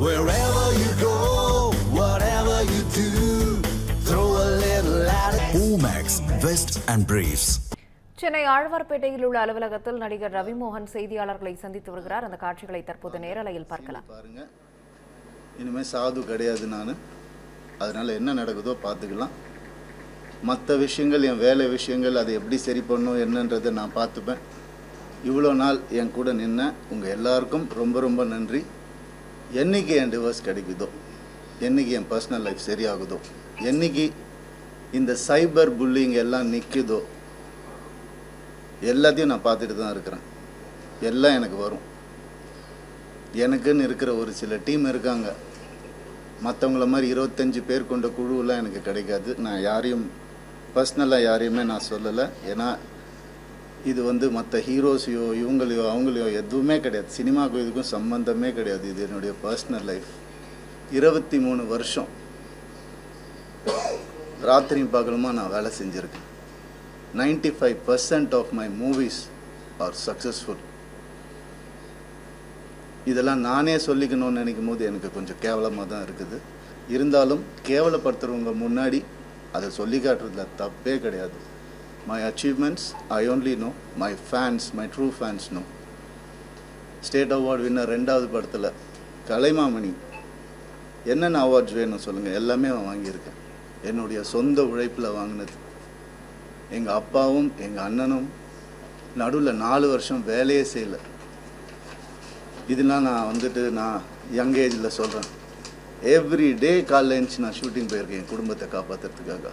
Wherever you go, whatever you do, throw a little at it. Omax, Vest and Briefs. Chennai ஆழ்வார்பேட்டையில் உள்ள அலுவலகத்தில் நடிகர் ரவிமோகன் செய்தியாளர்களை சந்தித்து வருகிறார். அந்த காட்சிகளை தற்போது நேரலையில் பார்க்கலாம். பாருங்க, இனிமே சாது கிடையாது நான். அதனால என்ன நடக்குதோ பார்த்துக்கலாம். மற்ற விஷயங்கள், என் வேலை விஷயங்கள், அதை எப்படி சரி பண்ணணும் என்னன்றதை நான் பார்த்துப்பேன். இவ்வளோ நாள் என் கூட நின்ன உங்கள் எல்லாருக்கும் ரொம்ப ரொம்ப நன்றி. என்றைக்கு என் டிவோர்ஸ் கிடைக்குதோ, என்றைக்கு என் பர்சனல் லைஃப் சரியாகுதோ, என்றைக்கு இந்த சைபர் புல்லிங் எல்லாம் நிற்குதோ, எல்லாத்தையும் நான் பார்த்துட்டு தான் இருக்கிறேன். எல்லாம் எனக்கு வரும். எனக்குன்னு இருக்கிற ஒரு சில டீம் இருக்காங்க. மற்றவங்கள மாதிரி 25 பேர் கொண்ட குழுவெலாம் எனக்கு கிடைக்காது. நான் யாரையும் பர்சனலாக யாரையுமே நான் சொல்லலை. ஏன்னா இது மற்ற ஹீரோஸையோ இவங்களையோ அவங்களையோ எதுவுமே கிடையாது. சினிமாவுக்கும் இதுக்கும் சம்மந்தமே கிடையாது. இது என்னுடைய பர்சனல் லைஃப். 23 வருஷம் ராத்திரி பகலுமா நான் வேலை செஞ்சுருக்கேன். 95% of my movies are successful. இதெல்லாம் நானே சொல்லிக்கணும்னு நினைக்கும் போது எனக்கு கொஞ்சம் கேவலமாக தான் இருக்குது. இருந்தாலும் கேவலப்படுத்துகிறவங்க முன்னாடி அதை சொல்லி காட்டுறதுல தப்பே கிடையாது. My achievements, I only know. My fans, my true fans know. State award winner 2வது படத்தில் கலைமாமணி. என்னென்ன அவார்ட்ஸ் வேணும் சொல்லுங்கள், எல்லாமே நான் வாங்கியிருக்கேன். என்னுடைய சொந்த உழைப்பில் வாங்கினது. எங்கள் அப்பாவும் எங்கள் அண்ணனும் நடுவில் 4 வருஷம் வேலையே செய்யலை. இதெல்லாம் நான் நான் யங் ஏஜில் சொல்கிறேன். எவ்ரி டே காலைல எழுந்துச்சு நான் ஷூட்டிங் போயிருக்கேன் என் குடும்பத்தை காப்பாற்றுறதுக்காக.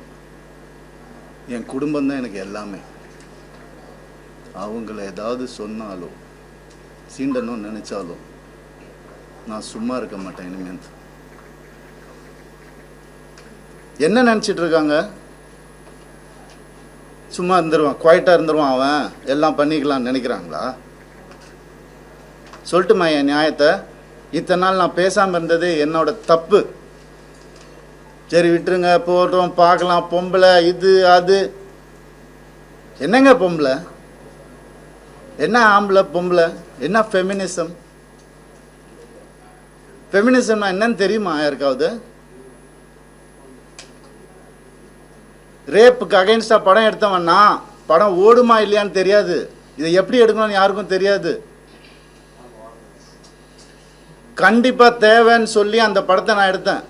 என் குடும்பம் தான் எனக்கு எல்லாமே. அவங்கள ஏதாவது சொன்னாலோ சீண்டணும்னு நினச்சாலோ நான் சும்மா இருக்க மாட்டேன். இனிமேல் என்ன நினச்சிட்டு இருக்காங்க? சும்மா இருந்துருவான், குவாய்ட்டாக இருந்துருவான், அவன் எல்லாம் பண்ணிக்கலாம்னு நினைக்கிறாங்களா? சொல்லட்டுமா என் நியாயத்தை? இத்தனை நாள் நான் பேசாமல் இருந்தது என்னோட தப்பு. சரி விட்டுருங்க, போடுறோம், பார்க்கலாம். பொம்பளை இது அது. என்னங்க பொம்பளை? என்ன ஆம்பளை பொம்பளை? என்ன ஃபெமினிசம்? ஃபெமினிசம்னா என்னன்னு தெரியுமா யாருக்காவது? ரேப்புக்கு அகைன்ஸ்டா படம் எடுத்தவன்னா படம் ஓடுமா இல்லையான்னு தெரியாது. இதை எப்படி எடுக்கணும்னு யாருக்கும் தெரியாது. கண்டிப்பா தேவைன்னு சொல்லி அந்த படத்தை நான் எடுத்தேன்.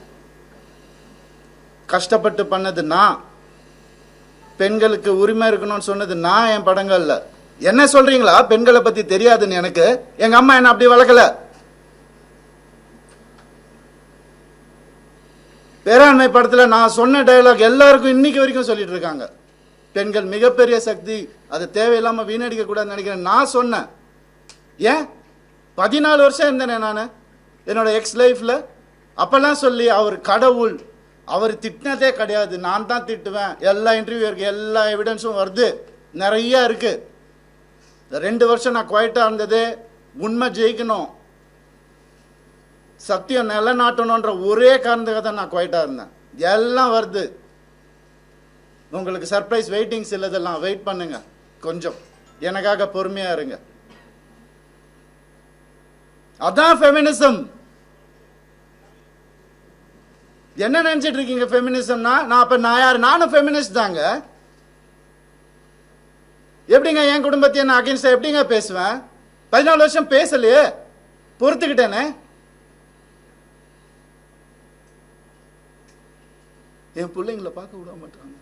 கஷ்டப்பட்டு பண்ணது நான். பெண்களுக்கு உரிமை இருக்கணும்னு சொன்னது நான் என் படங்கள்ல. என்ன சொல்றீங்களா பெண்களை பத்தி தெரியாதுன்னு? எனக்கு எங்க அம்மா என்ன அப்படி வளர்க்கல. பேராண்மை படத்துல நான் சொன்ன டயலாக் எல்லாருக்கும் இன்னைக்கு வரைக்கும் சொல்லிட்டு இருக்காங்க. பெண்கள் மிகப்பெரிய சக்தி, அது தேவையில்லாம வீணடிக்க கூடாதுன்னு நினைக்கிறேன். நான் சொன்னேன். ஏன் 14 வருஷம் இருந்தேனே நான் என்னோட எக்ஸ் லைஃப்ல. அப்பெல்லாம் சொல்லி அவர் கடவுள், அவர் திட்டினதே கிடையாது, நான் தான் திட்டுவேன். எல்லா இன்டர்வியூ இருக்கு, எல்லா எவிடன்ஸும் வருது, நிறைய இருக்கு. 2 வருஷம் நான் குவாய்ட்டாக இருந்தது உண்மை ஜெயிக்கணும், சத்தியம் நிலநாட்டணுன்ற ஒரே காரணத்துக்காக தான் நான் குவாய்ட்டாக இருந்தேன். எல்லாம் வருது. உங்களுக்கு சர்ப்ரைஸ் வெயிட்டிங்ஸ் இல்லதெல்லாம். வெயிட் பண்ணுங்க கொஞ்சம், எனக்காக பொறுமையா இருங்க. அதான் ஃபெமினிசம். என்ன நினைச்சிட்டு இருக்கீங்க ஃபெமினிசம்னா? நான் யாரு? நானும் ஃபெமினிஸ்ட் தாங்க. எப்படிங்க என் குடும்பத்தை நான் அகைன்ஸ்டா எப்படிங்க பேசுவேன்? 14 வருஷம் பேசலையே, பொறுத்துக்கிட்டேனே. என் பிள்ளைங்களை பார்க்க விட மாட்டாங்க.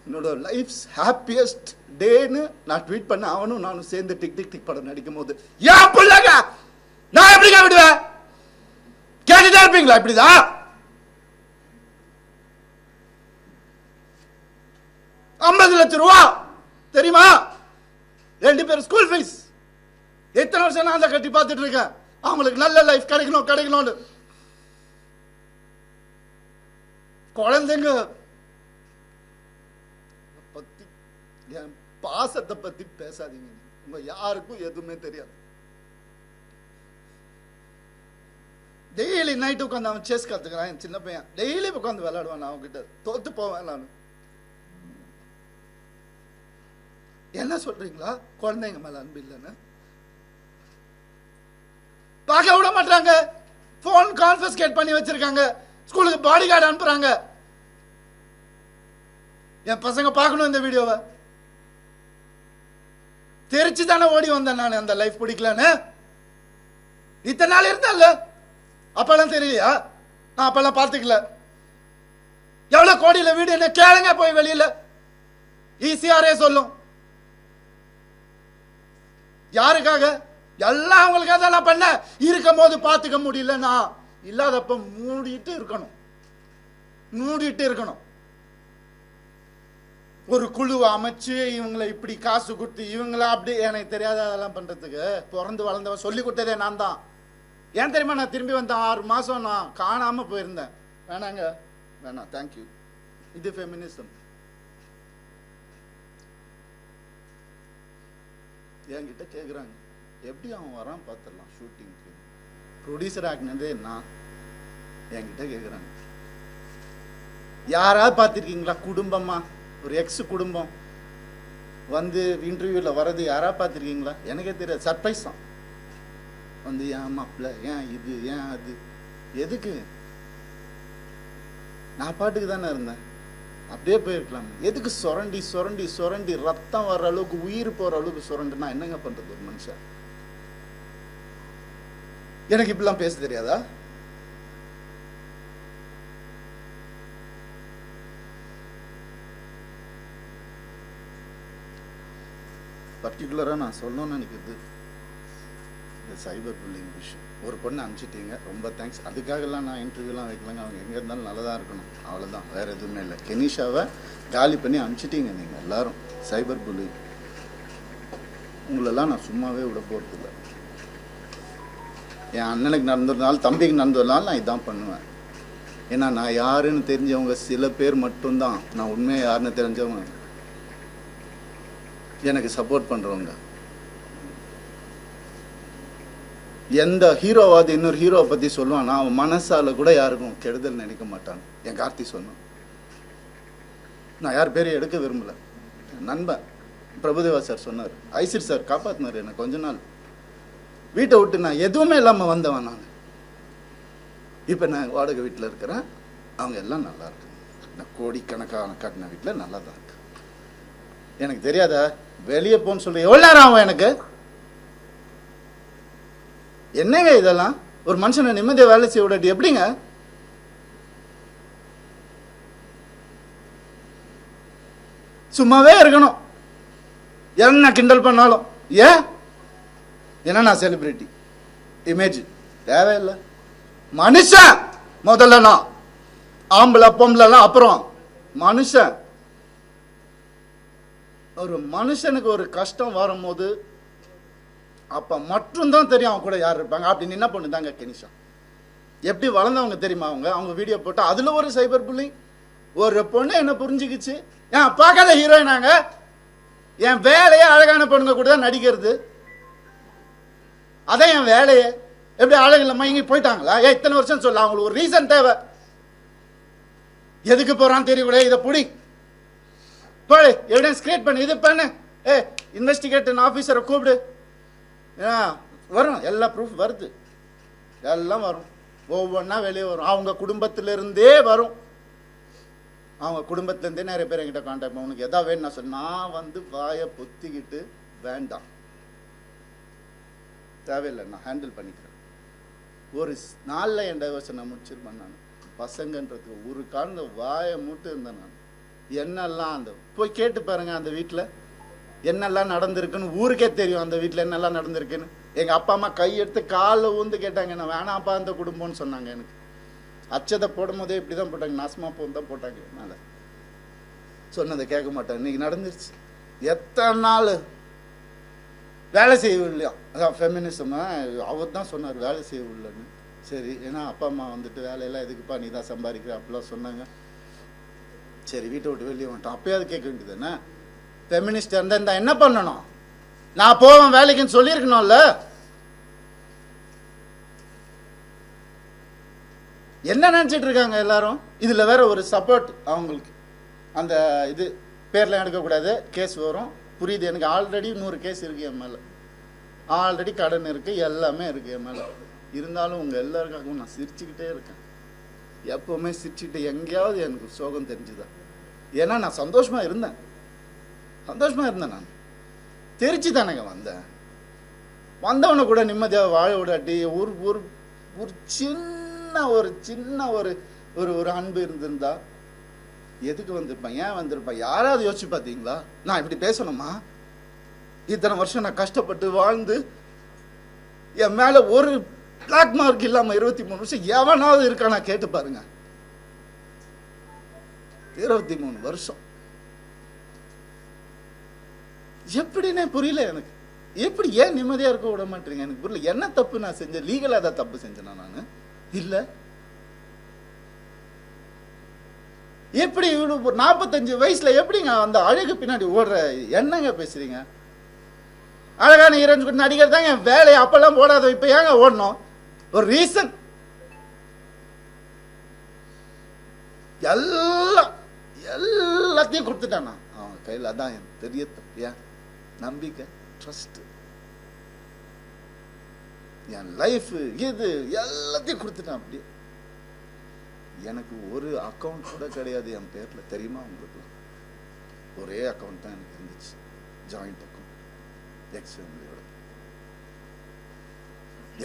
என்னோட லைஃப்ஸ் ஹாப்பியஸ்ட் டேன்னு நான் ட்வீட் பண்ண அவனும் நானும் சேர்ந்து டிக் டிக் டிக் படம் நடிக்கும் போது ஏன் பிள்ளைங்க நான் எப்படிங்க விடுவேன்? கேட்டுதான் இருப்பீங்களா? இப்படிதான் 50 லட்சம் ரூபா தெரியுமா? 2 பேர் ஸ்கூல் ஃபீஸ். எத்தனை வருஷம் நான் அதை கட்டி பார்த்துட்டு இருக்கேன். அவங்களுக்கு நல்ல லைஃப் கிடைக்கணும்னு. குழந்தைங்க பத்தி, என் பாசத்தை பத்தி பேசாதீங்க. உங்க யாருக்கும் எதுவுமே தெரியாது. டெய்லி நைட்டு உட்காந்து அவன் செஸ் கத்துக்கிறான். என் சின்ன பையன் டெய்லி உட்காந்து விளையாடுவான். அவன் கிட்ட தோத்து போவேன் நான். என்ன சொல்றீங்களா குழந்தைங்க மேல அன்பு இல்லைன்னு? பார்க்க விட மாட்டாங்க. போன் கான்ஃபிஸ்கேட் பண்ணி வச்சிருக்காங்க. ஸ்கூலுக்கு பாடி கார்டு அனுப்புறாங்க. என் பசங்க பார்க்கணும் இந்த வீடியோவை. தெரிச்சு தானே ஓடி வந்தேன் நான். அந்த லைஃப் பிடிக்கலன்னு இத்தனை நாள் இருந்தால அப்பெல்லாம் தெரியலையா? நான் அப்பெல்லாம் பார்த்துக்கல. எவ்வளவு கோடியில வீடு என்ன கேளுங்க போய் வெளியில. ஈசிஆரே சொல்லும். யாருக்காக? எல்லாம் அவங்களுக்காக தான் நான் பண்ண. இருக்கும் போது பார்த்துக்க முடியல. நான் இல்லாதப்ப மூடிட்டு இருக்கணும். ஒரு குழுவை அமைச்சு இவங்களை இப்படி காசு கொடுத்து இவங்கள அப்படி எனக்கு தெரியாத அதெல்லாம் பண்றதுக்கு பிறந்து வளர்ந்தவன் சொல்லி கொடுத்ததே நான் தான். ஏன் தெரியுமா? நான் திரும்பி வந்தேன் 6 மாசம் நான் காணாம போயிருந்தேன். வேணாம் தேங்க்யூ. இது ஃபெமினிசம். என்கிட்ட கேட்குறாங்க எப்படி அவன் வரான் பார்த்துடலாம் ஷூட்டிங்க்கு. ப்ரொடியூசர் ஆகினதே நான். என்கிட்ட கேட்குறாங்க யாராவது பார்த்துருக்கீங்களா குடும்பமா? ஒரு எக்ஸ் குடும்பம் வந்து இன்டர்வியூவில் வர்றது யாராவது பார்த்துருக்கீங்களா? எனக்கே தெரியாது. சர்ப்ரைஸ் தான். வந்து ஏன் மாப்பிள்ள, ஏன் இது, ஏன் அது, எதுக்கு? நான் பாட்டுக்கு தானே இருந்தேன். அப்படியே போயிருக்கலாம். எதுக்கு சுரண்டி ரத்தம் வர்ற அளவுக்கு உயிர் போற அளவுக்கு சுரண்டுனா என்னங்க பண்றது ஒரு மனுஷன்? எனக்கு இப்படிலாம் பேச தெரியாதா? பர்டிகுலரா நான் சொல்லணும்னு நினைக்கிறது இந்த சைபர் புல்லிங் விஷயம். ஒரு பொண்ணு அனுப்பிச்சிட்டீங்க, ரொம்ப தேங்க்ஸ். அதுக்காகலாம் நான் இன்டர்வியூலாம் வைக்கலங்க. அவங்க எங்கே இருந்தாலும் நல்லதாக இருக்கணும், அவ்வளோதான். வேறு எதுவுமே இல்லை. கெனிஷாவை காலி பண்ணி அனுப்பிச்சிட்டீங்க நீங்கள் எல்லாரும். சைபர் புல்லிங் உங்களெல்லாம் நான் சும்மாவே விட போகிறதில்ல. என் அண்ணனுக்கு நடந்ததுனால, தம்பிக்கு நடந்ததுனால நான் இதான் பண்ணுவேன். ஏன்னா நான் யாருன்னு தெரிஞ்சவங்க சில பேர் மட்டும்தான். நான் உண்மையாக யாருன்னு தெரிஞ்சவங்க எனக்கு சப்போர்ட் பண்ணுறவங்க. எந்த ஹீரோவாது இன்னொரு ஹீரோவை பற்றி சொல்லுவான், அவன் மனசால கூட யாருக்கும் கெடுதல் நினைக்க மாட்டான். என் கார்த்தி சொன்னான். நான் யார் பேரையும் எடுக்க விரும்பல. நண்பன் பிரபுதேவா சார் சொன்னார், ஐசிர் சார் காப்பாற்றினார் என்னை. கொஞ்ச நாள் வீட்டை விட்டு நான் எதுவுமே இல்லாமல் வந்தவன் நான். இப்போ நான் வாடகை வீட்டில் இருக்கிறேன். அவங்க எல்லாம் நல்லா இருக்கு. நான் கோடிக்கணக்கான கட்டின வீட்டில் நல்லா தான் இருக்கு. எனக்கு தெரியாத வெளியே போன்னு சொல்லி எவ்வளோ நேரம் ஆகும் எனக்கு? என்னங்க இதெல்லாம்? ஒரு மனுஷனை நிம்மதியை வேலை செய்ய விடாட்டி எப்படிங்க? சும்மாவே இருக்கணும். என்ன கிண்டல் பண்ணாலும் ஏன்? ஏன்னா நான் செலிபிரிட்டி இமேஜ் தேவையில்லை. மனுஷன் முதல்ல. நான் ஆம்பளை பொம்பளைலாம் அப்புறம். மனுஷன். ஒரு மனுஷனுக்கு ஒரு கஷ்டம் வரும்போது அப்ப மட்டும்தான் தெரியும் அவன் கூட யார் இருப்பாங்க. அப்படின்னு என்ன பண்ணுதாங்க கெனிஷா. எப்படி வளர்ந்தவங்க தெரியுமா அவங்க? அவங்க வீடியோ போட்டு அதுல ஒரு சைபர் புல்லிங். ஒரு பொண்ணு என்ன புரிஞ்சுக்கிச்சு. ஏன் பார்க்காத ஹீரோயினாங்க? என் வேலையே அழகான பொண்ணுங்க கூட தான் நடிக்கிறது. அதான் என் வேலையே. எப்படி அழகில் மயங்கி போயிட்டாங்களா? இத்தனை வருஷம் சொல்ல. அவங்களுக்கு ஒரு ரீசன் தேவை. எதுக்கு போறான்னு தெரியக்கூட. இதை புடி போடு, எவிடன்ஸ் கிரியேட் பண்ணு, இது பண்ணு, இன்வெஸ்டிகேஷன் ஆஃபீஸரை கூப்பிடு. வரும், எல்லா ப்ரூஃப் வருது, எல்லாம் வரும். ஒவ்வொன்றா வெளியே வரும். அவங்க குடும்பத்திலிருந்தே வரும். அவங்க குடும்பத்திலேருந்தே நிறைய பேர் என்கிட்ட கான்டாக்ட் பண்ண. உனக்கு எதாவது வேணும் நான் சொன்ன, நான் வந்து வாயை பொத்திக்கிட்டு வேண்டாம், தேவையில்லை, நான் ஹேண்டில் பண்ணிக்கிறேன். ஒரு நாளில் என் டைவர்ஸை நான் முடிச்சிருப்பேன். நான் பசங்கன்றதுக்கு ஒரு காலந்த வாயை மூட்டு இருந்தேன். நான் என்னெல்லாம் அந்த போய் கேட்டு பாருங்க. அந்த வீட்டில் என்னெல்லாம் நடந்திருக்குன்னு ஊருக்கே தெரியும். அந்த வீட்டில் என்னெல்லாம் நடந்திருக்குன்னு. எங்கள் அப்பா அம்மா கையெடுத்து காலில் ஊந்து கேட்டாங்க. நான் வேணாப்பா அந்த குடும்பம்னு சொன்னாங்க. எனக்கு அச்சதை போடும் போதே இப்படி தான் போட்டாங்க. நாசமா போன்னு தான் போட்டாங்க. என்னால் சொன்னதை கேட்க மாட்டேன். இன்னைக்கு நடந்துருச்சு. எத்தனை நாள் வேலை செய்யவில்லையா? அதான் ஃபெமினிசம். அவர் தான் சொன்னார் வேலை செய்யவில்லைன்னு. சரி, ஏன்னா அப்பா அம்மா வந்துட்டு வேலையெல்லாம் எதுக்குப்பா நீ தான் சம்பாதிக்கிற அப்படிலாம் சொன்னாங்க. சரி, வீட்டை விட்டு வெளியே வந்துட்டோம். அப்பயாவது கேட்க வேண்டியது என்ன? ஃபெமினிஸ்ட் இருந்தால் என்ன பண்ணணும்? நான் போவேன் வேலைக்குன்னு சொல்லியிருக்கணும்ல. என்ன நினச்சிட்டு இருக்காங்க எல்லாரும்? இதில் வேற ஒரு சப்போர்ட் அவங்களுக்கு. அந்த இது பேர்லாம் எடுக்கக்கூடாது, கேஸ் வரும். புரியுது எனக்கு. ஆல்ரெடி 100 கேஸ் இருக்குது என் மேலே. ஆல்ரெடி கடன் இருக்குது, எல்லாமே இருக்குது என் மேலே. இருந்தாலும் உங்கள் எல்லாருக்காகவும் நான் சிரிச்சுக்கிட்டே இருக்கேன். எப்போவுமே சிரிச்சுக்கிட்டு எங்கேயாவது எனக்கு சோகம் தெரிஞ்சுதான். ஏன்னா நான் சந்தோஷமாக இருந்தேன் நான். தெரிச்சு தானேங்க வந்தேன். வந்தவனை கூட நிம்மதியாக வாழ விடாட்டி ஒரு ஒரு ஒரு சின்ன ஒரு அன்பு இருந்திருந்தா எதுக்கு வந்திருப்பேன், ஏன் வந்திருப்பேன்? யாராவது யோசிச்சு பார்த்தீங்களா? நான் இப்படி பேசணுமா? இத்தனை வருஷம் நான் கஷ்டப்பட்டு வாழ்ந்து என் மேலே ஒரு பிளாக் மார்க் இல்லாமல் 23 வருஷம் எவனாவது இருக்கானா கேட்டு பாருங்க. 23 வருஷம் எப்படின்னே புரியல எனக்கு. எப்படி ஏன் நிம்மதியா இருக்க விட மாட்டீங்க எனக்கு புரியல. என்ன தப்பு நான் செஞ்சேன்? லீகலா ஏதாவது தப்பு செஞ்சேனா நான்? இல்ல. எப்படி 45 வயசுல எப்படிங்க அந்த அழகு பின்னாடி ஓடுற? என்னங்க பேசுறீங்க? அழகான ஹீரோயின் கூட நடிகர் தாங்க என் வேலையை. அப்பெல்லாம் போடாத, இப்ப ஏங்க ஓடணும்? ஒரு ரீசன். எல்லாத்தையும் கொடுத்துட்டானா அவன் கையில். அதான் என் பெரிய தப்பு. ஏன் நம்பிக்கை, ட்ரஸ்ட், என் லைஃப், இது எல்லாத்தையும் கொடுத்துட்டான். அப்படியே எனக்கு ஒரு அக்கௌண்ட் கூட கிடையாது என் பேர்ல. தெரியுமா உங்களுக்கு? ஒரே அக்கௌண்ட் தான் எனக்கு இருந்துச்சு, ஜாயிண்ட் அக்கௌண்ட். எக்ஸ்ஃபேமிலியோட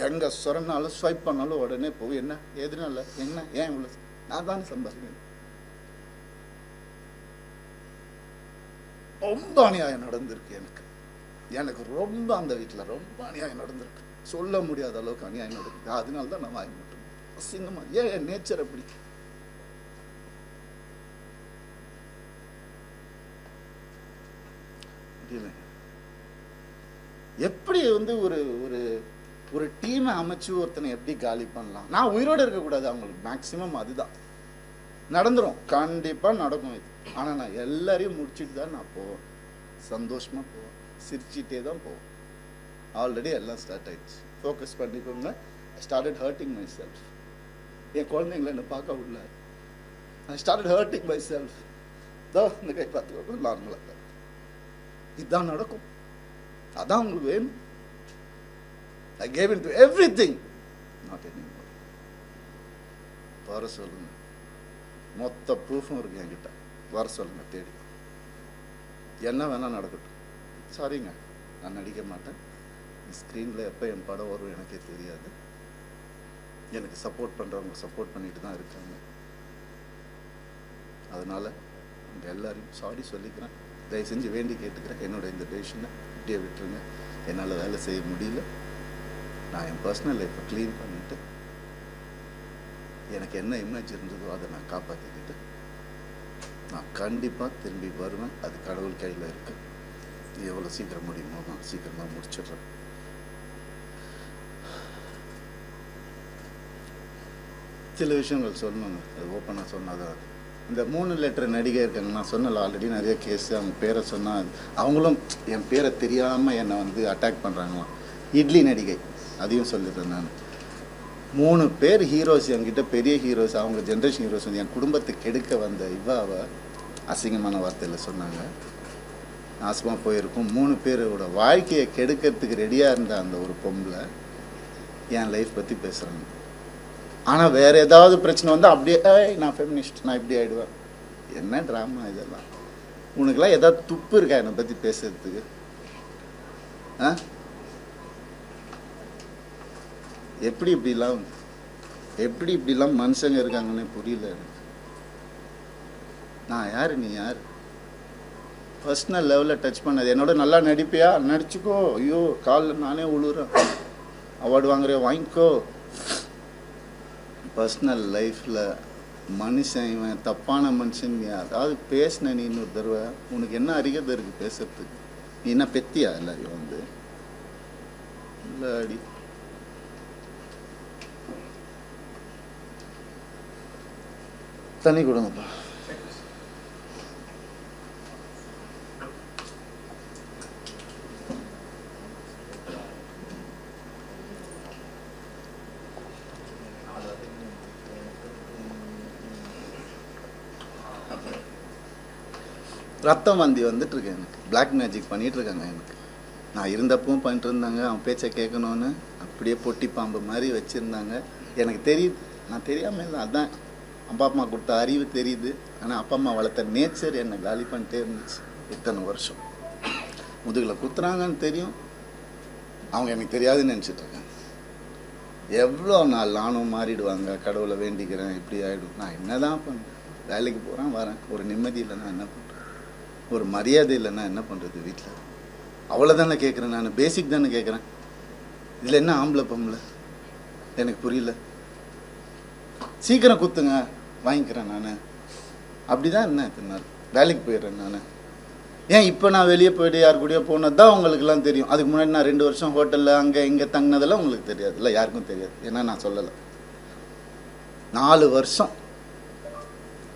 எங்க சொன்னாலும் ஸ்வைப் பண்ணாலும் உடனே போய் என்ன எதுனால என்ன ஏன் இவ்வளவு? நான் தானே சம்பாதிக்கிறேன். ரொம்ப அநியாயம் நடந்திருக்கு எனக்கு ரொம்ப அந்த வீட்டில் ரொம்ப அநியாயம் நடந்திருக்கு. சொல்ல முடியாத அளவுக்கு அநியாயம் நடக்குது. அதனால தான் நான் வாங்கி மாட்டேன். அசிங்கமா ஏன் என் நேச்சர் அப்படி. எப்படி ஒரு ஒரு ஒரு டீமை அமைச்சு ஒருத்தனை எப்படி காலி பண்ணலாம்? நான் உயிரோடு இருக்கக்கூடாது அவங்களுக்கு. மேக்சிமம் அதுதான் நடந்துரும். கண்டிப்பா நடக்கும் இது. ஆனா நான் எல்லாரையும் முடிச்சுட்டு தான் நான் போவேன். சந்தோஷமா போவேன், சிரிச்சுட்டே தான் போவேன். ஆல்ரெடி எல்லாம் ஸ்டார்ட் ஆயிடுச்சு. ஃபோக்கஸ் பண்ணிக்கோங்க. I started hurting myself. என் குழந்தைங்களை என்ன பார்க்க விடல. I started hurting myself. இந்த கை பார்த்துக்கோங்க, நார்மலாக தான் இதுதான் நடக்கும். அதான் உங்களுக்கு வேணும். I gave into everything, not anymore. வர சொல்லுங்க. மொத்த ப்ரூஃபும் இருக்கு என்கிட்ட. வர சொல்லுங்க தேடி. என்ன வேணா நடக்கட்டும். சாரிங்க, நான் நடிக்க மாட்டேன். ஸ்க்ரீனில் எப்போ என் படம் வரும் எனக்கே தெரியாது. எனக்கு சப்போர்ட் பண்ணுறவங்க சப்போர்ட் பண்ணிட்டு தான் இருக்காங்க. அதனால் உங்கள் எல்லாரையும் சாரி சொல்லிக்கிறேன். தயவு செஞ்சு வேண்டி கேட்டுக்கிறேன். என்னோட இந்த டெசிஷனை இப்படியே விட்டுருங்க. என்னால் வேலை செய்ய முடியல. நான் என் பர்சனல் லைஃப்பை க்ளீன் பண்ணிவிட்டு எனக்கு என்ன இமேஜ் இருந்ததோ அதை நான் காப்பாற்றிக்கிட்டு நான் கண்டிப்பாக திரும்பி வருவேன். அது கடவுள் கையில் இருக்கு. எவ்வளோ சீக்கிரம் முடியுமோ நான் சீக்கிரமாக முடிச்சிடுறேன். சில விஷயங்கள் சொல்லணுங்க. அது ஓப்பனாக சொன்னாதான் அது. இந்த 3 லெட்டர் நடிகை இருக்காங்க. நான் சொன்னல ஆல்ரெடி நிறைய கேஸு. அவங்க பேரை சொன்னால் அவங்களும் என் பேரை தெரியாமல் என்னை அட்டாக் பண்ணுறாங்களாம். இட்லி நடிகை, அதையும் சொல்லிடுறேன் நான். 3 பேர் ஹீரோஸ் என்கிட்ட, பெரிய ஹீரோஸ், அவங்க ஜென்ரேஷன் ஹீரோஸ் என் குடும்பத்தை கெடுக்க வந்த இவாவை அசிங்கமான வார்த்தையில் சொன்னாங்க. நாசமாக போயிருக்கும். 3 பேரோட வாழ்க்கையை கெடுக்கிறதுக்கு ரெடியாக இருந்த அந்த ஒரு பொம்பளை என் லைஃப் பற்றி பேசுகிறாங்க. ஆனால் வேறு ஏதாவது பிரச்சனை வந்து அப்படியே நான் ஃபெமினிஸ்ட், நான் இப்படி ஆகிடுவேன். என்ன ட்ராமா இதெல்லாம்? உனக்கெல்லாம் ஏதாவது துப்பு இருக்கா என்னை பற்றி பேசுறதுக்கு? எப்படி இப்படிலாம் மனுஷங்க இருக்காங்கன்னு புரியல எனக்கு. நான் யார், நீ யார்? பர்சனல் லெவலில் டச் பண்ணது. என்னோட நல்லா நடிப்பியா? நடிச்சுக்கோ. ஐயோ காலில் நானே உழுறேன். அவார்டு வாங்குறியா? வாங்கிக்கோ. பர்சனல் லைஃப்பில் மனுஷன் இவன் தப்பான மனுஷன் அதாவது பேசின நீ இன்னொரு தடவை உனக்கு என்ன அறிகதை இருக்குது பேசுறதுக்கு? நீ என்ன பெத்தியா எல்லாரையும் இல்லை அடி. தண்ணி கொடுங்கப்பா. ரத்தம் வந்தி வந்துட்டு இருக்கு எனக்கு. பிளாக் மேஜிக் பண்ணிட்டு இருக்காங்க எனக்கு. நான் இருந்தப்பவும் பண்ணிட்டு இருந்தாங்க, அவன் பேச்சை கேட்கணுன்னு அப்படியே பொட்டி பாம்பு மாதிரி வச்சுருந்தாங்க. எனக்கு தெரியுது, நான் தெரியாமல் இல்லை, அதுதான் அப்பா அம்மா கொடுத்த அறிவு தெரியுது. ஆனால் அப்பா அம்மா வளர்த்த நேச்சர் என்னை காலி பண்ணிட்டே இருந்துச்சு. இத்தனை வருஷம் முதுகில் குத்துறாங்கன்னு தெரியும், அவங்க எனக்கு தெரியாதுன்னு நினச்சிட்ருக்காங்க. எவ்வளோ நாள் நானும் மாறிடுவாங்க, கடவுளை வேண்டிக்கிறேன், இப்படி ஆகிடும். நான் என்ன தான் பண்ணுறேன்? வேலைக்கு போகிறேன், வரேன், ஒரு நிம்மதி இல்லைன்னா என்ன பண்ணுறேன்? ஒரு மரியாதை இல்லைன்னா என்ன பண்ணுறது? வீட்டில் அவ்வளோதானே கேட்குறேன், நான் பேசிக் தானே கேட்குறேன். இதில் என்ன ஆம்பளை பொம்பளை எனக்கு புரியல. சீக்கிரம் குத்துங்க, வாங்கிக்கிறேன் நான். அப்படி தான் என்ன இத்தனை நாள் வேலைக்கு போயிடுறேன் நான். ஏன் இப்போ நான் வெளியே போய்ட்டு யார் கூடயோ போனது தான் உங்களுக்குலாம் தெரியும். அதுக்கு முன்னாடி நான் 2 வருஷம் ஹோட்டலில் அங்கே இங்கே தங்கினதெல்லாம் உங்களுக்கு தெரியாது, இல்லை யாருக்கும் தெரியாது. ஏன்னா நான் சொல்லலை. 4 வருஷம்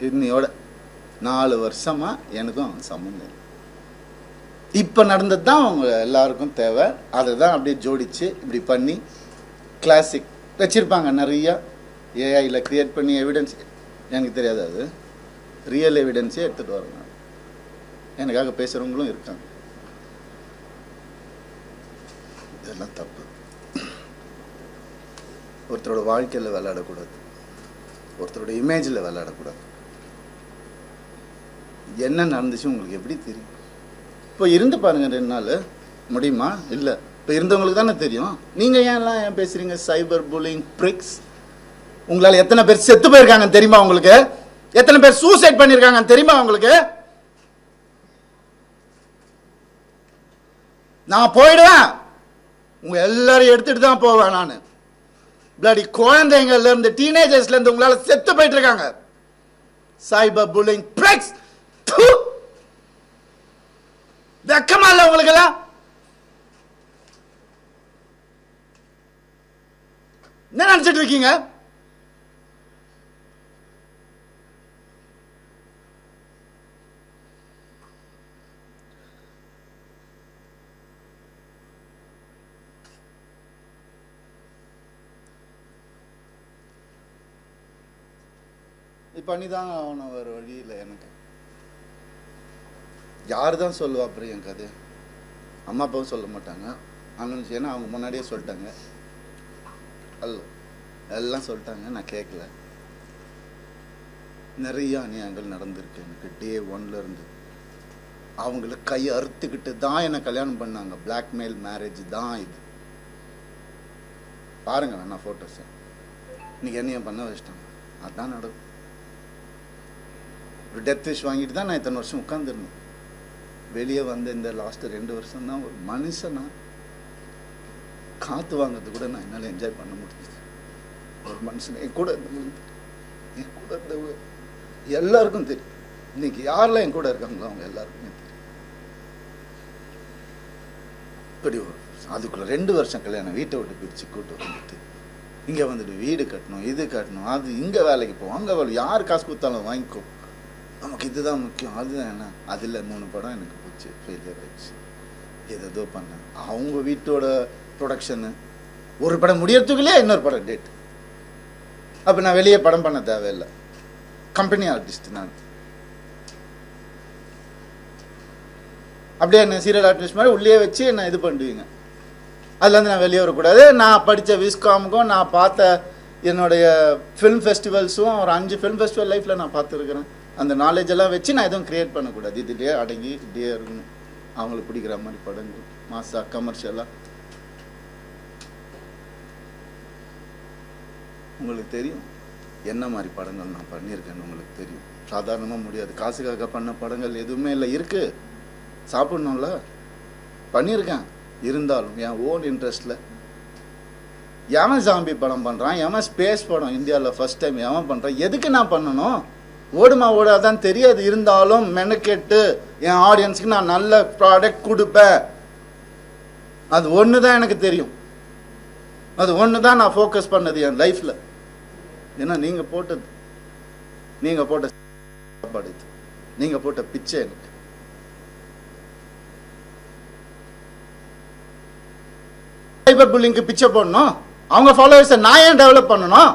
இன்னையோட 4 வருஷமாக எனக்கும் சம்மந்தம் இல்லை. இப்போ நடந்தது தான் அவங்க எல்லாருக்கும் தேவை. அதை தான் அப்படியே ஜோடித்து இப்படி பண்ணி கிளாசிக் வச்சுருப்பாங்க நிறையா. ஏஐயில் க்ரியேட் பண்ணி எவிடன்ஸ், எனக்கு தெரியாது, அது ரியல் எவிடன்ஸே எடுத்துகிட்டு வரேன். எனக்காக பேசுகிறவங்களும் இருக்காங்க. இதெல்லாம் தப்பு. ஒருத்தரோட வாழ்க்கையில் விளையாடக்கூடாது, ஒருத்தரோட இமேஜில் விளையாடக்கூடாது. என்ன நடந்துச்சு உங்களுக்கு எப்படி தெரியும்? இப்போ இருந்து பாருங்க 2 நாள் முடியுமா? இல்லை, இப்போ இருந்தவங்களுக்கு தானே தெரியும். நீங்கள் ஏன் பேசுகிறீங்க? Cyber bullying pricks. உங்களால் எத்தனை பேர் செத்து போயிருக்காங்கன்னு தெரியுமா உங்களுக்கு? எத்தனை பேர் சூசைட் பண்ணியிருக்காங்கன்னு தெரியுமா உங்களுக்கு? நான் போயிடுவேன், உங்க எல்லாரையும் எடுத்துட்டு தான் போவேன் நான். பிளடி குழந்தைங்கள்ல இருந்து டீனேஜர்ஸ்ல இருந்து உங்களால செத்து போயிட்டு இருக்காங்க. Cyber bullying pricks. வெக்கமா இல்ல உங்களுக்கு எல்லாம்? என்ன நினைச்சிட்டு இருக்கீங்க? பண்ணி தான் அவனை வேறு வழி இல்லை. எனக்கு யார் தான் சொல்லுவா அப்புறம் என் கதை? அம்மா அப்பாவும் சொல்ல மாட்டாங்க, அண்ணன், ஏன்னா அவங்க முன்னாடியே சொல்லிட்டாங்க. எல்லாம் சொல்லிட்டாங்க, நான் கேட்கல. நிறைய அநியாயங்கள் நடந்திருக்கு எனக்கு. டே 1ல இருந்து அவங்கள கை அறுத்துக்கிட்டு தான் என்னை கல்யாணம் பண்ணாங்க. பிளாக்மெயில் மேரேஜ் தான் இது. பாருங்க வேணா ஃபோட்டோஸை. இன்னைக்கு என்னையும் பண்ண வச்சிட்டாங்க. அதுதான் நடக்கும். ஒரு டெத் விஷ் வாங்கிட்டு தான் நான் இத்தனை வருஷம் உட்காந்துருந்தேன். வெளியே வந்து இந்த லாஸ்ட் 2 வருஷம் தான் ஒரு மனுஷனா காற்று வாங்கிறது கூட நான் என்னால் என்ஜாய் பண்ண முடியுது. ஒரு மனுஷன் என் கூட இருந்த எல்லாருக்கும் தெரியும். இன்னைக்கு யாரெல்லாம் என் கூட இருக்காங்களோ அவங்க எல்லாருக்குமே தெரியும். இப்படி அதுக்குள்ள 2 வருஷம் கல்யாணம், வீட்டை விட்டு பிரித்து கூட்டு வந்துட்டு இங்கே வந்துட்டு வீடு கட்டணும், இது கட்டணும், அது இங்கே வேலைக்கு போவோம், அங்கே வேலை, யார் காசு கொடுத்தாலும் வாங்கிக்கோ, நமக்கு இதுதான் முக்கியம், அதுதான் என்ன. அதில் 3 படம் எனக்கு போச்சு, ஃபெயிலியர் ஆயிடுச்சு. ஏதோ பண்ணேன். அவங்க வீட்டோட ப்ரொடக்ஷனு ஒரு படம் முடியறதுக்குள்ளே இன்னொரு படம் டேட். அப்போ நான் வெளியே படம் பண்ண தேவையில்லை, கம்பெனி ஆர்டிஸ்ட் நான். அப்படியே என்ன சீரியல் ஆர்டிஸ்ட் மாதிரி உள்ளே வச்சு என்ன இது பண்ணுவீங்க. அதுலேருந்து நான் வெளியே வரக்கூடாது. நான் படித்த விஸ்காமுக்கும் நான் பார்த்த என்னுடைய ஃபிலிம் ஃபெஸ்டிவல்ஸும் ஒரு 5 ஃபிலிம் ஃபெஸ்டிவல் லைஃப்பில் நான் பார்த்துருக்குறேன். அந்த நாலேஜ் எல்லாம் வச்சு நான் எதுவும் க்ரியேட் பண்ணக்கூடாது. இதுலேயே அடங்கி இப்படியே இருக்கணும். அவங்களுக்கு பிடிக்கிற மாதிரி படங்கள், மாசா கமர்ஷியலாக. உங்களுக்கு தெரியும் என்ன மாதிரி படங்கள் நான் பண்ணியிருக்கேன்னு உங்களுக்கு தெரியும். சாதாரணமாக முடியாது. காசுக்காக பண்ண படங்கள் எதுவுமே இல்லை. இருக்குது, சாப்பிட்ணும்ல, பண்ணியிருக்கேன். இருந்தாலும் என் ஓன் இன்ட்ரெஸ்டில் எவன் ஜாம்பி படம் பண்ணுறான், எவன் ஸ்பேஸ் படம் இந்தியாவில் ஃபஸ்ட் டைம் எவன் பண்ணுறான், எதுக்கு நான் பண்ணணும்? ஓடுமா ஓடாதான் தெரியாது. இருந்தாலும் மெனக்கெட்டு என் ஆடியன்ஸுக்கு நான் நல்ல ப்ராடக்ட் கொடுப்பேன். அது ஒன்று தான் எனக்கு தெரியும். அது ஒன்று தான் நான் ஃபோக்கஸ் பண்ணது என் லைஃப்பில். ஏன்னா நீங்கள் போட்ட சாப்பாடு இது, நீங்கள் போட்ட பிச்சை எனக்கு. சைபர் புல்லிங்க்கு பிச்சை போடணும். அவங்க ஃபாலோவர்ஸை நான் ஏன் டெவலப் பண்ணணும்?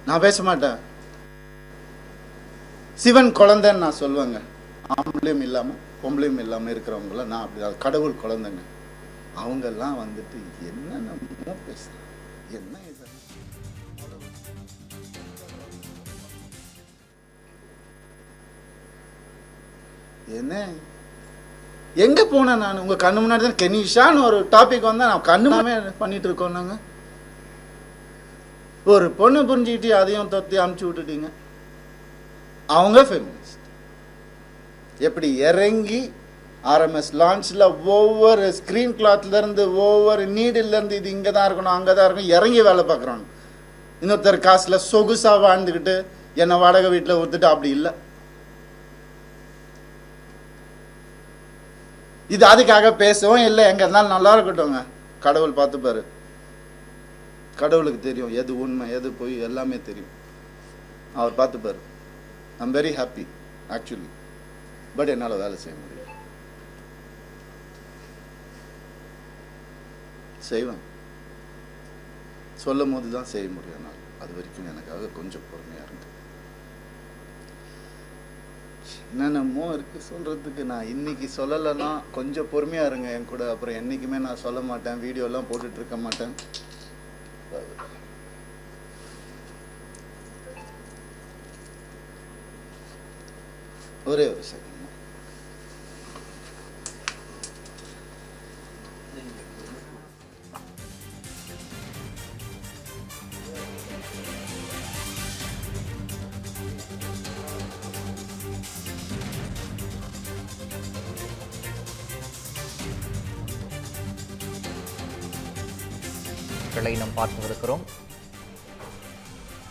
நான் பேச மாட்டேன். சிவன் குழந்தைன்னு நான் சொல்லுவேங்க. ஆம்பளையும் இல்லாமல் பொம்பளையும் இல்லாமல் இருக்கிறவங்கள நான் அப்படி கடவுள் குழந்தைங்க. அவங்கெல்லாம் வந்துட்டு என்னென்னமோ பேசுகிறாங்க. என்ன இது? என்ன எங்கே போனேன் நான்? உங்கள் கண்ணு முன்னாடி தான் கெனிஷான்னு ஒரு டாபிக் வந்தால் நான் கண்ணுமே பண்ணிட்டு இருக்கோம். நாங்கள் ஒரு பொண்ணு புரிஞ்சுக்கிட்டு அதையும் தொத்தி அமுச்சு விட்டுட்டீங்க. அவங்க ஃபெமினிஸ்ட் எப்படி இறங்கி ஆர்எம்எஸ் லான்ச்சில் ஒவ்வொரு ஸ்க்ரீன் கிளாத்லேருந்து ஒவ்வொரு நீடிலேருந்து இது இங்கே தான் இருக்கணும் அங்கே தான் இருக்கணும் இறங்கி வேலை பார்க்குறாங்க. இன்னொருத்தர் காசில் சொகுசாக வாழ்ந்துக்கிட்டு என்னை வாடகை வீட்டில் ஒத்துட்டு அப்படி இல்லை. இது அதுக்காக பேசவும் இல்லை. எங்கே இருந்தாலும் நல்லா இருக்கட்டும்ங்க. கடவுள் பார்த்துப்பாரு. கடவுளுக்கு தெரியும் எது உண்மை எது போய் எல்லாமே தெரியும். அவர் பார்த்துப்பாரு. I'm very happy actually. But என்னால் வேலை செய்ய முடியும். செய்வேன். சொல்லும் போது தான் செய்ய முடியும். நான் அது வரைக்கும் எனக்காக கொஞ்சம் பொறுமையாக இருக்கு. என்னென்னமோ இருக்கு சொல்கிறதுக்கு. நான் இன்னைக்கு சொல்லலைன்னா கொஞ்சம் பொறுமையாக இருங்க என் கூட. அப்புறம் என்றைக்குமே நான் சொல்ல மாட்டேன். வீடியோலாம் போட்டுட்டு இருக்க மாட்டேன். ஒரே ஒரு செகண்ட். நாம் பார்த்திருக்கிறோம்.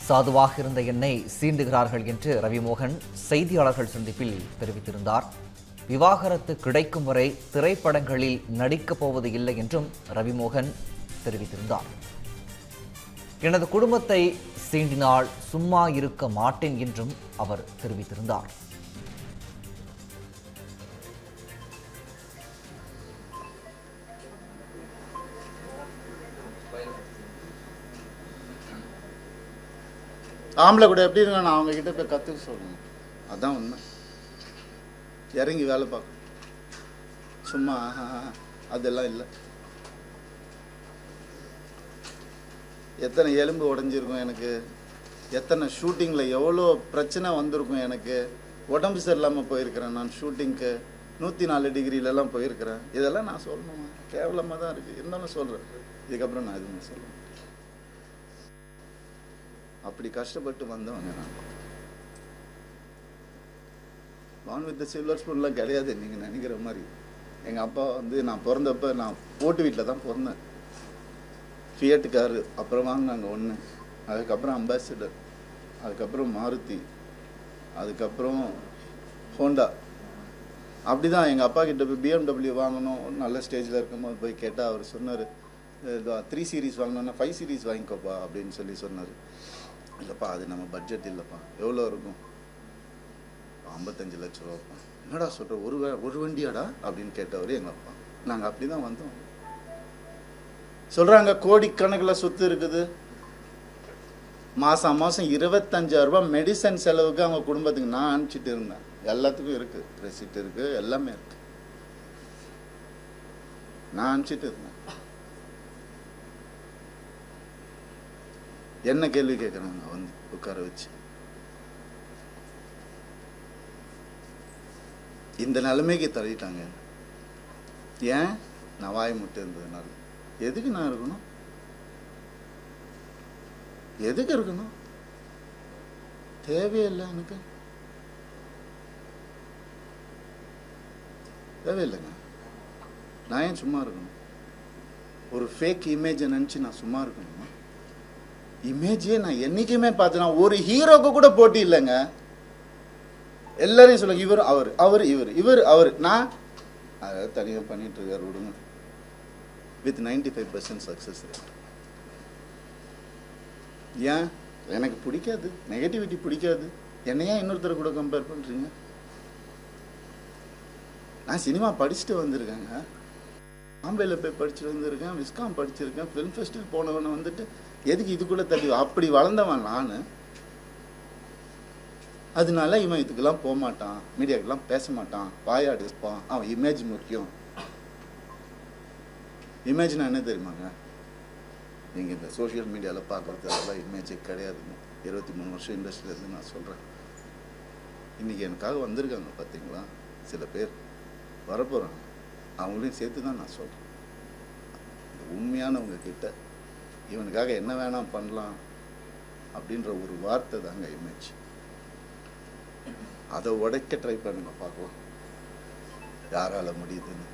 சாதுவாக இருந்த என்னை சீண்டுகிறார்கள் என்று ரவிமோகன் செய்தியாளர்கள் சந்திப்பில் தெரிவித்திருந்தார். விவாகரத்து கிடைக்கும் வரை திரைப்படங்களில் நடிக்கப் போவது இல்லை என்றும் ரவிமோகன் தெரிவித்திருந்தார். எனது குடும்பத்தை சீண்டினால் சும்மா இருக்க மாட்டேன் என்றும் அவர் தெரிவித்திருந்தார். ஆம்பளை கூட எப்படி இருங்க நான் அவங்கக்கிட்ட போய் கற்றுக்க சொல்லணும். அதுதான் உண்மை. இறங்கி வேலை பார்க்கணும். சும்மா அதெல்லாம் இல்லை. எத்தனை எலும்பு உடஞ்சிருக்கும் எனக்கு. எத்தனை ஷூட்டிங்கில் எவ்வளோ பிரச்சனை வந்திருக்கும் எனக்கு. உடம்பு சரியில்லாமல் போயிருக்கிறேன் நான். ஷூட்டிங்க்கு 104 டிகிரிலெல்லாம் போயிருக்கிறேன். இதெல்லாம் நான் சொல்லணுமா? கேவலமாக தான் இருக்குது. இருந்தாலும் சொல்கிறேன். இதுக்கப்புறம் நான் எதுவும் சொல்லுவேன். அப்படி கஷ்டப்பட்டு வந்தவங்க நான். பான் வித் சில்வர் ஸ்பூன்லாம் கிடையாது நீங்கள் நினைக்கிற மாதிரி. எங்கள் அப்பா வந்து நான் பிறந்தப்போ நான் ஓட்டு வீட்டில் தான் பிறந்தேன். ஃபியட் காரு அப்புறம் வாங்கினாங்க ஒன்று. அதுக்கப்புறம் அம்பாசிடர், அதுக்கப்புறம் மாருதி, அதுக்கப்புறம் ஹோண்டா. அப்படி தான் எங்கள் அப்பா கிட்ட போய் BMW வாங்கணும் நல்ல ஸ்டேஜில் இருக்கும்போது போய் கேட்டால் அவர் சொன்னார் 3 சீரீஸ் வாங்கணுன்னா 5 சீரீஸ் வாங்கிக்கோப்பா அப்படின்னு சொன்னார். இல்லைப்பா அது நம்ம பட்ஜெட் இல்லைப்பா. எவ்வளோ இருக்கும்? 55 லட்ச ரூபாப்பா. என்னடா சொல்கிற? ஒரு வண்டியாடா அப்படின்னு கேட்டவர் எங்கள் அப்பா. நாங்கள் அப்படி தான் வந்தோம். சொல்கிறாங்க கோடிக்கணக்கில் சொத்து இருக்குது. மாதம் 25,000 ரூபாய் மெடிசன் செலவுக்கு அவங்க குடும்பத்துக்கு நான் அனுப்பிச்சிட்டு இருந்தேன். எல்லாத்துக்கும் இருக்குது, ரெசிப்ட் இருக்குது, எல்லாமே இருக்குது. நான் அனுப்பிச்சிட்டு இருந்தேன். என்ன கேள்வி கேட்குறாங்க வந்து உட்கார வச்சு. இந்த நிலைமைக்கு தள்ளிட்டாங்க. ஏன்? நான் வாய் முட்டை இருந்ததுனால. எதுக்கு நான் இருக்கணும்? எதுக்கு இருக்கணும்? தேவையில்லை எனக்கு. தேவையில்லைங்க. நான் ஏன் சும்மா இருக்கணும்? ஒரு ஃபேக் இமேஜை நினச்சி நான் சும்மா இருக்கணுமா? இமேஜே நான் என்னைக்குமே பார்த்தேன்னா ஒரு ஹீரோக்கு கூட போட்டி இல்லைங்க. எல்லாரையும் சொல்லுங்க இவர் அவர் அவர் இவர் இவர் அவர். நான் அதை தனியாக பண்ணிட்டு இருக்காரு விடுங்க. With 95% success rate. ஏன்? எனக்கு பிடிக்காது, நெகட்டிவிட்டி பிடிக்காது. என்னையா இன்னொருத்தர் கூட கம்பேர் பண்ணுறீங்க? நான் சினிமா படிச்சுட்டு வந்திருக்கேங்க. பாம்பேயில் போய் படிச்சுட்டு வந்திருக்கேன், விஸ்காம் படிச்சிருக்கேன், ஃபிலிம் ஃபெஸ்டிவல் போனவனை வந்துட்டு எதுக்கு இதுக்குள்ளே தள்ளி? அப்படி வளர்ந்தவன் நான். அதனால இவன் இதுக்கெல்லாம் போக மாட்டான், மீடியாக்கெல்லாம் பேச மாட்டான், வாயாடு இருப்பான், அவன் இமேஜ் முக்கியம். இமேஜ்னா என்ன தெரியுமாங்க? நீங்கள் இந்த சோஷியல் மீடியாவில் பார்க்குறது அதெல்லாம் இமேஜே கிடையாதுங்க. 23 வருஷம் இண்டஸ்ட்ரியிலேருந்து நான் சொல்கிறேன். இன்றைக்கி எனக்காக வந்திருக்காங்க பார்த்தீங்களா, சில பேர் வரப்போகிறாங்க, அவங்களையும் சேர்த்து தான் நான் சொல்கிறேன். உண்மையானவங்க கிட்ட இவனுக்காக என்ன வேணாம் பண்ணலாம் அப்படின்ற ஒரு வார்த்தை தாங்க இமேஜ். அதை உடைக்க ட்ரை பண்ணுங்க, பார்க்கலாம் யாரால் முடியுதுன்னு.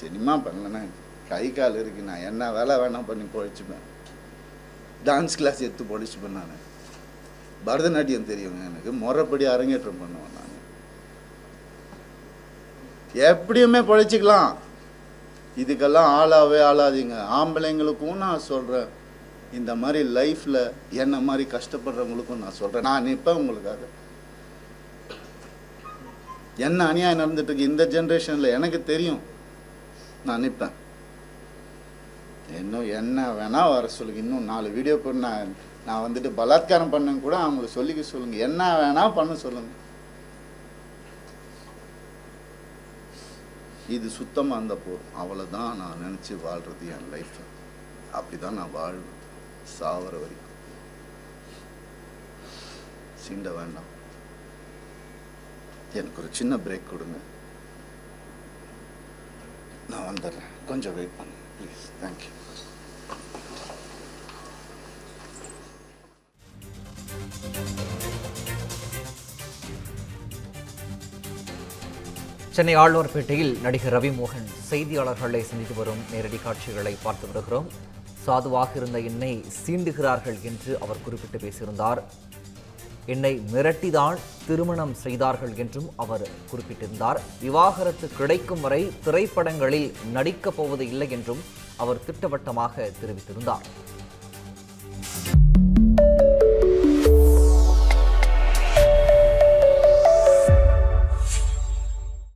சினிமா பண்ணலன்னா கை கால் இருக்கு, நான் என்ன வேலை வேணாம் பண்ணி பொழைச்சிப்பேன். டான்ஸ் கிளாஸ் எடுத்து பொழைச்சிப்பேன். நான் பரதநாட்டியம் தெரியுங்க எனக்கு, முறைப்படி அரங்கேற்றம் பண்ணுவேன். நான் எப்படியுமே பொழைச்சிக்கலாம். இதுக்கெல்லாம் ஆளாதீங்க. ஆம்பளைங்களுக்கும் நான் சொல்கிறேன், இந்த மாதிரி லைஃப்பில் என்ன மாதிரி கஷ்டப்படுறவங்களுக்கும் நான் சொல்கிறேன். நான் நிற்பேன் உங்களுக்காக. என்ன அநியாயம் நடந்துட்டுருக்கு இந்த ஜென்ரேஷனில் எனக்கு தெரியும். நான் நிற்பேன். இன்னும் என்ன வேணால் வர சொல்லுங்க. இன்னும் 4 வீடியோ போட்டு நான் வந்துட்டு பலாத்காரம் பண்ண கூட அவங்களுக்கு சொல்லிக்க சொல்லுங்கள். என்ன வேணால் பண்ண சொல்லுங்கள். இது சுத்தமாக இருந்த போதும். அவ்வளோதான் நான் நினச்சி வாழ்கிறது என் லைஃப். அப்படி தான் நான் வாழ்வேன் சாவர வரைக்கும். சீண்ட வேண்டாம். எனக்கு ஒரு சின்ன பிரேக் கொடுங்க, நான் வந்துடுறேன். கொஞ்சம் வெயிட் பண்ணுங்க ப்ளீஸ். தேங்க்யூ. சென்னை ஆழ்வார்பேட்டையில் நடிகர் ரவிமோகன் செய்தியாளர்களை சந்தித்து வரும் நேரடி காட்சிகளை பார்த்து வருகிறோம். சாதுவாக இருந்த என்னை சீண்டுகிறார்கள் என்று அவர் குறிப்பிட்டு பேசியிருந்தார். என்னை மிரட்டிதான் திருமணம் செய்தார்கள் என்றும் அவர் குறிப்பிட்டிருந்தார். விவாகரத்து கிடைக்கும் வரை திரைப்படங்களில் நடிக்கப் போவது இல்லை என்றும் அவர் திட்டவட்டமாக தெரிவித்திருந்தார்.